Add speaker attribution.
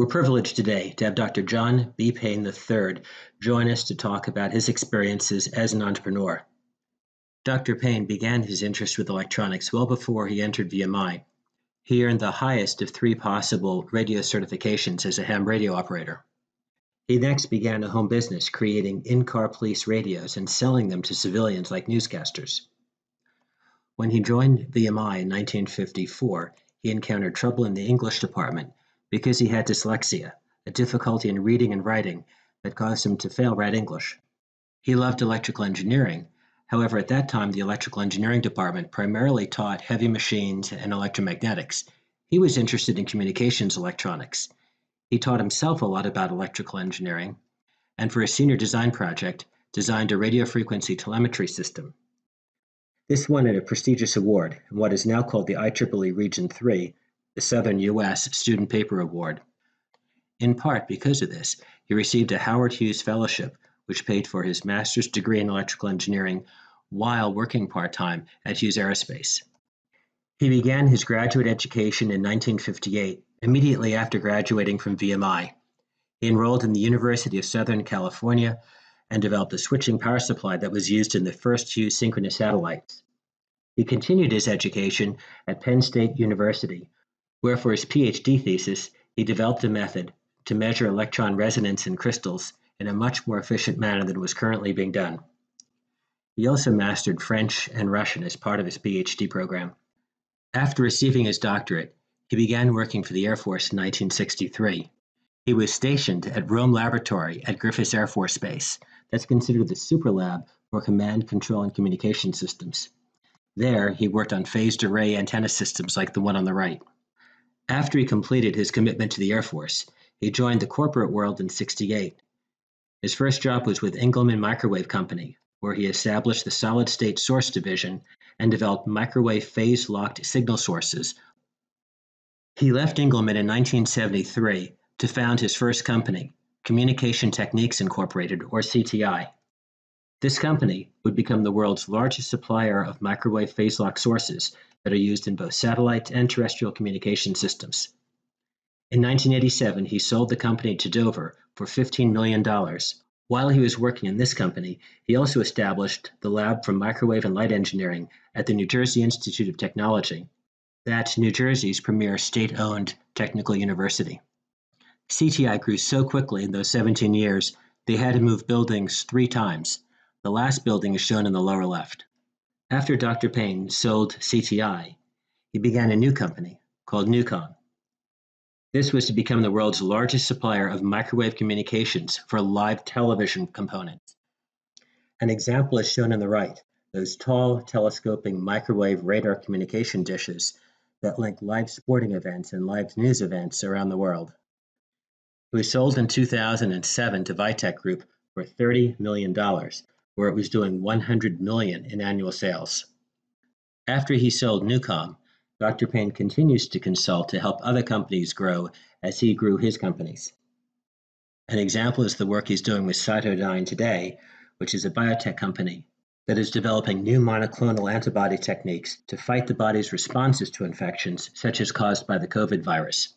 Speaker 1: We're privileged today to have Dr. John B. Payne III join us to talk about his experiences as an entrepreneur. Dr. Payne began his interest with electronics well before he entered VMI. He earned the highest of 3 possible radio certifications as a ham radio operator. He next began a home business creating in-car police radios and selling them to civilians like newscasters. When he joined VMI in 1954, he encountered trouble in the English department because he had dyslexia, a difficulty in reading and writing that caused him to fail write English. He loved electrical engineering. However, at that time, the electrical engineering department primarily taught heavy machines and electromagnetics. He was interested in communications electronics. He taught himself a lot about electrical engineering, and for his senior design project, designed a radio frequency telemetry system. This won a prestigious award in what is now called the IEEE Region 3, the Southern U.S. Student Paper Award. In part because of this, he received a Howard Hughes Fellowship, which paid for his master's degree in electrical engineering while working part-time at Hughes Aerospace. He began his graduate education in 1958, immediately after graduating from VMI. He enrolled in the University of Southern California and developed a switching power supply that was used in the first Hughes synchronous satellites. He continued his education at Penn State University, where for his PhD thesis, he developed a method to measure electron resonance in crystals in a much more efficient manner than was currently being done. He also mastered French and Russian as part of his PhD program. After receiving his doctorate, he began working for the Air Force in 1963. He was stationed at Rome Laboratory at Griffiths Air Force Base. That's considered the super lab for command, control, and communication systems. There, he worked on phased array antenna systems like the one on the right. After he completed his commitment to the Air Force, he joined the corporate world in '68. His first job was with Engelman Microwave Company, where he established the solid-state source division and developed microwave phase-locked signal sources. He left Engelman in 1973 to found his first company, Communication Techniques Incorporated, or CTI. This company would become the world's largest supplier of microwave phase-lock sources that are used in both satellite and terrestrial communication systems. In 1987, he sold the company to Dover for $15 million. While he was working in this company, he also established the Lab for Microwave and Light Engineering at the New Jersey Institute of Technology. That's New Jersey's premier state-owned technical university. CTI grew so quickly in those 17 years, they had to move buildings 3 times. The last building is shown in the lower left. After Dr. Payne sold CTI, he began a new company called Nucomm. This was to become the world's largest supplier of microwave communications for live television components. An example is shown on the right, those tall, telescoping microwave radar communication dishes that link live sporting events and live news events around the world. It was sold in 2007 to Vitech Group for $30 million, where it was doing $100 million in annual sales. After he sold Nucomm, Dr. Payne continues to consult to help other companies grow as he grew his companies. An example is the work he's doing with Cytodyne today, which is a biotech company that is developing new monoclonal antibody techniques to fight the body's responses to infections, such as caused by the COVID virus.